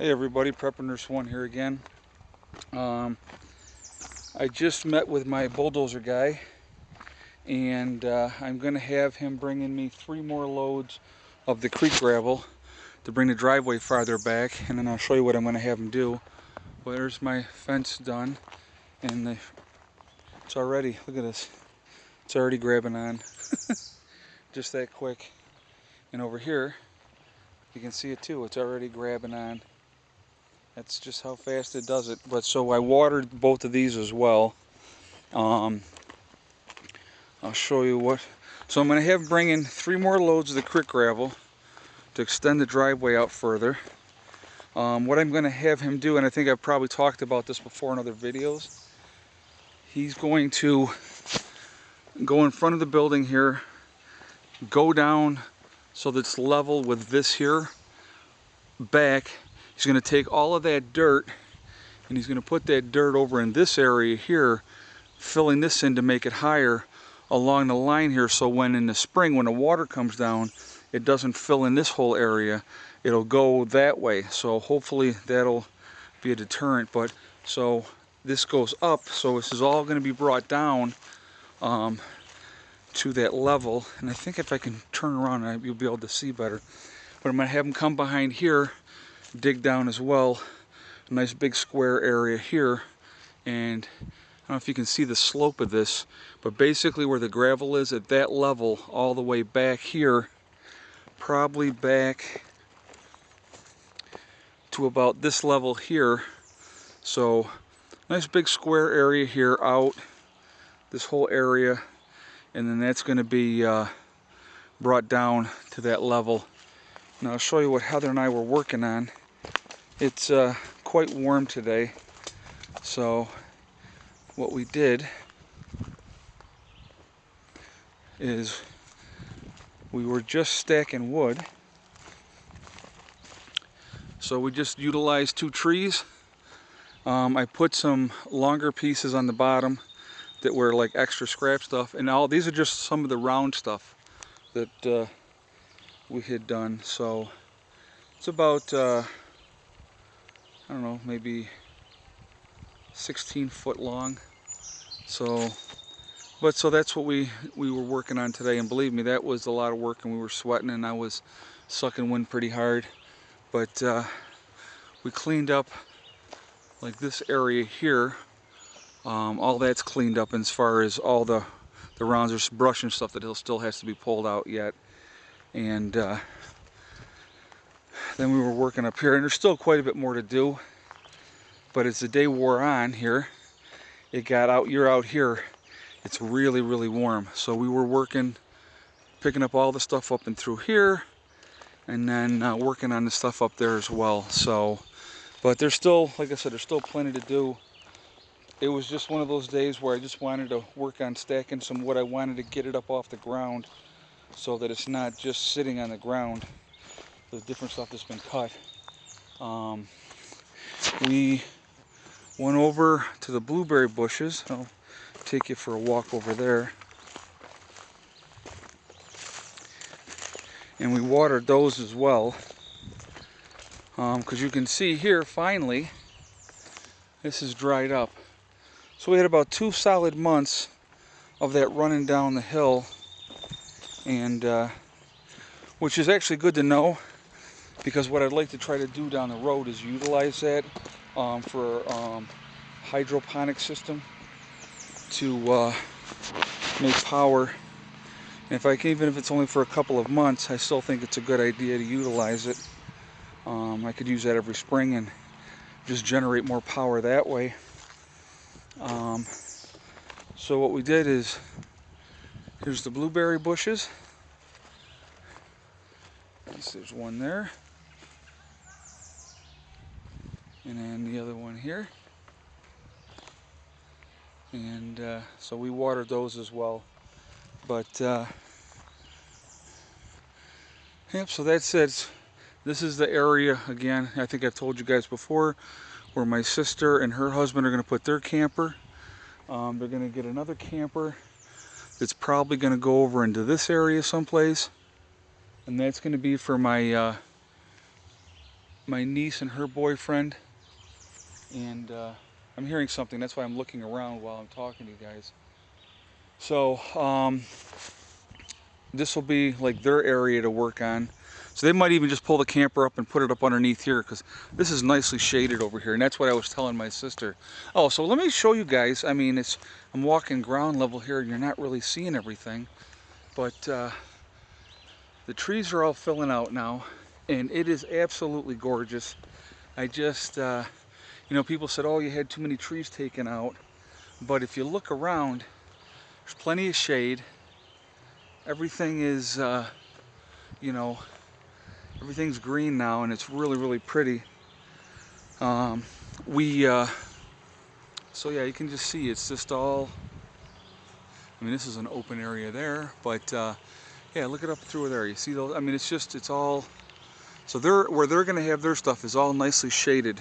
Hey everybody, Prepper Nurse 1 here again. I just met with my bulldozer guy, and I'm going to have him bringing me 3 more loads of the creek gravel to bring the driveway farther back, and then I'll show you what I'm going to have him do. Well, there's my fence done, and it's already, look at this, it's already grabbing on. Just that quick. And over here, you can see it too, it's already grabbing on. That's just how fast it does it. But so I watered both of these as well. I'll show you what. So I'm going to have bring in 3 more loads of the creek gravel to extend the driveway out further. What I'm going to have him do, and I think I've probably talked about this before in other videos, he's going to go in front of the building here, go down so that it's level with this here, back. He's going to take all of that dirt and he's going to put that dirt over in this area here, filling this in to make it higher along the line here, so when in the spring, when the water comes down, it doesn't fill in this whole area. It'll go that way. So hopefully that'll be a deterrent. But so this goes up, so this is all going to be brought down to that level. And I think if I can turn around, you'll be able to see better. But I'm going to have him come behind here, dig down as well, a nice big square area here, and I don't know if you can see the slope of this, but basically where the gravel is at that level all the way back here, probably back to about this level here. So nice big square area here out, this whole area, and then that's going to be brought down to that level. Now I'll show you what Heather and I were working on. It's quite warm today, so what we did is we were just stacking wood. So we just utilized 2 trees. I put some longer pieces on the bottom that were like extra scrap stuff, and all these are just some of the round stuff that we had done. So it's about I don't know, maybe 16 foot long. So that's what we were working on today, and believe me, that was a lot of work, and we were sweating, and I was sucking wind pretty hard. But we cleaned up like this area here. All that's cleaned up as far as all the rounds. There's brush and stuff that still has to be pulled out yet. And then we were working up here, and there's still quite a bit more to do. But as the day wore on here, it got out, you're out here, it's really, really warm. So we were working, picking up all the stuff up and through here, and then working on the stuff up there as well. So, but there's still, like I said, there's still plenty to do. It was just one of those days where I just wanted to work on stacking some wood. I wanted to get it up off the ground so that it's not just sitting on the ground. The different stuff that's been cut. We went over to the blueberry bushes. I'll take you for a walk over there. And we watered those as well. Because you can see here, finally, this is dried up. So we had about 2 solid months of that running down the hill, and which is actually good to know, because what I'd like to try to do down the road is utilize that for hydroponic system to make power. And if I can, even if it's only for a couple of months, I still think it's a good idea to utilize it. I could use that every spring and just generate more power that way. So what we did is, here's the blueberry bushes. There's one there. And then the other one here. And so we watered those as well. But yep, so that's it. This is the area, again, I think I've told you guys before, where my sister and her husband are going to put their camper. They're going to get another camper that's probably going to go over into this area someplace. And that's going to be for my my niece and her boyfriend, and I'm hearing something. That's why I'm looking around while I'm talking to you guys. So this will be like their area to work on. So they might even just pull the camper up and put it up underneath here, because this is nicely shaded over here, and that's what I was telling my sister. Oh, so let me show you guys. I mean, I'm walking ground level here, and you're not really seeing everything, but the trees are all filling out now, and it is absolutely gorgeous. I just, you know, people said, oh, you had too many trees taken out, but if you look around, there's plenty of shade. Everything is, you know, everything's green now, and it's really, really pretty. So yeah, you can just see it's just all, I mean, this is an open area there, but yeah, look it up through there. You see those? I mean, it's all, so where they're going to have their stuff is all nicely shaded.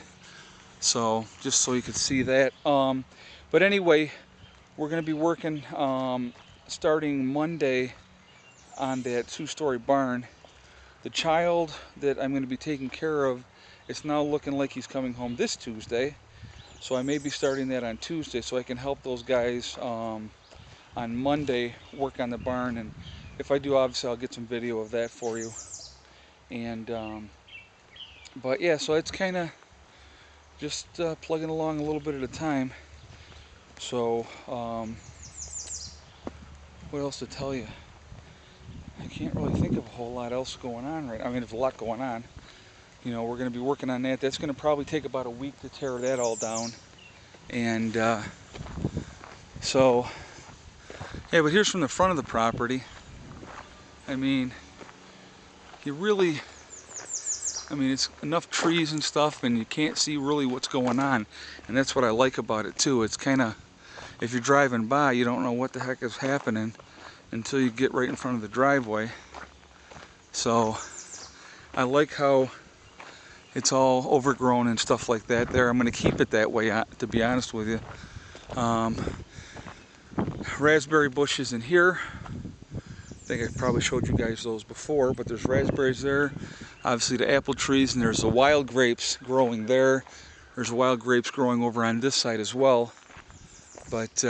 So just so you can see that. But anyway, we're going to be working starting Monday on that 2-story barn. The child that I'm going to be taking care of, it's now looking like he's coming home this Tuesday. So I may be starting that on Tuesday, so I can help those guys on Monday work on the barn. And if I do, obviously I'll get some video of that for you. And but yeah, so it's kind of just plugging along a little bit at a time. So what else to tell you? I can't really think of a whole lot else going on right now. I mean, there's a lot going on. You know, we're going to be working on that. That's going to probably take about a week to tear that all down. And so, yeah, but here's from the front of the property. I mean, you really, I mean, it's enough trees and stuff, and you can't see really what's going on. And that's what I like about it, too. It's kind of, if you're driving by, you don't know what the heck is happening until you get right in front of the driveway. So I like how it's all overgrown and stuff like that there. I'm going to keep it that way, to be honest with you. Raspberry bushes in here. I think I probably showed you guys those before, but there's raspberries there. Obviously the apple trees, and there's the wild grapes growing there. There's wild grapes growing over on this side as well. But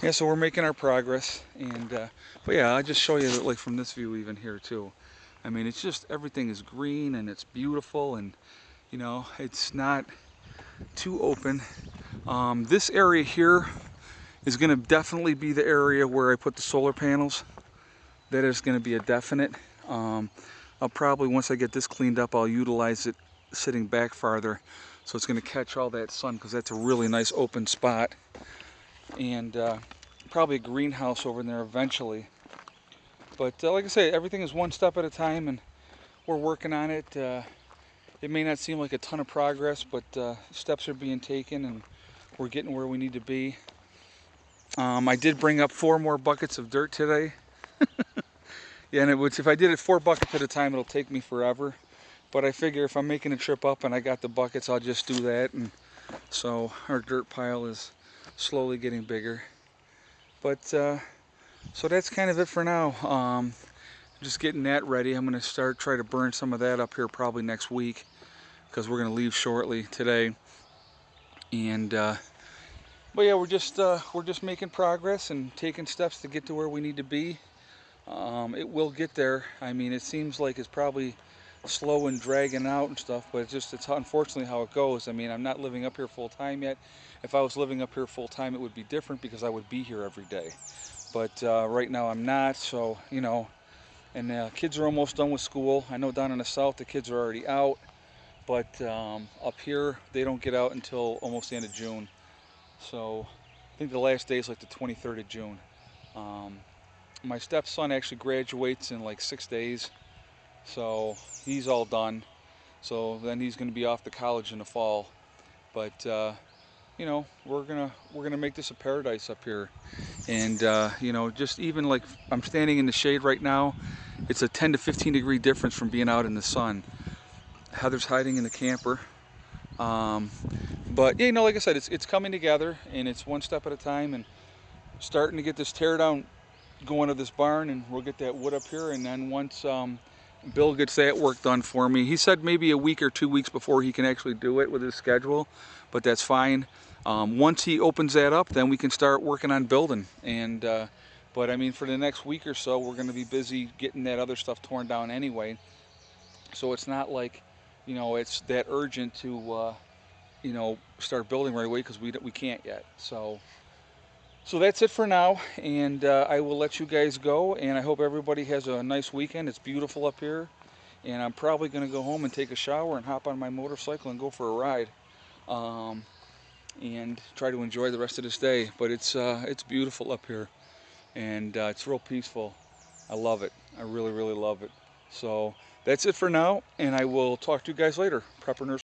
yeah, so we're making our progress. And but yeah, I'll just show you that, like from this view even here too. I mean, it's just, everything is green and it's beautiful, and you know, it's not too open. This area here is going to definitely be the area where I put the solar panels. That is going to be a definite. I'll probably, once I get this cleaned up, I'll utilize it sitting back farther, so it's going to catch all that sun, because that's a really nice open spot. And probably a greenhouse over there eventually. But like I say, everything is one step at a time, and we're working on it. It may not seem like a ton of progress, but steps are being taken, and we're getting where we need to be. I did bring up 4 more buckets of dirt today. Yeah, and if I did it 4 buckets at a time, it'll take me forever. But I figure if I'm making a trip up and I got the buckets, I'll just do that. And so our dirt pile is slowly getting bigger. But so that's kind of it for now. Just getting that ready. I'm going to try to burn some of that up here probably next week, because we're going to leave shortly today. And but yeah, we're just making progress and taking steps to get to where we need to be. It will get there. I mean, it seems like it's probably slow and dragging out and stuff, but it's unfortunately how it goes. I mean, I'm not living up here full time yet. If I was living up here full time, it would be different, because I would be here every day. But right now I'm not, so you know. And kids are almost done with school. I know down in the south the kids are already out, but up here they don't get out until almost the end of June. So I think the last day is like the 23rd of June. My stepson actually graduates in like 6 days, so he's all done. So then he's going to be off to college in the fall. But you know, we're gonna make this a paradise up here. And you know, just even like I'm standing in the shade right now, it's a 10 to 15 degree difference from being out in the sun. Heather's hiding in the camper. But yeah, you know, like I said, it's coming together, and it's one step at a time, and starting to get this tear down going of this barn, and we'll get that wood up here. And then once Bill gets that work done for me. He said maybe a week or 2 weeks before he can actually do it with his schedule, but that's fine. Once he opens that up, then we can start working on building. But I mean, for the next week or so, we're going to be busy getting that other stuff torn down anyway. So it's not like, it's that urgent to, start building right away because we can't yet. So that's it for now, and I will let you guys go, and I hope everybody has a nice weekend. It's beautiful up here, and I'm probably going to go home and take a shower and hop on my motorcycle and go for a ride, and try to enjoy the rest of this day. But it's beautiful up here, and it's real peaceful. I love it. I really, really love it. So that's it for now, and I will talk to you guys later. Prepper Nurse.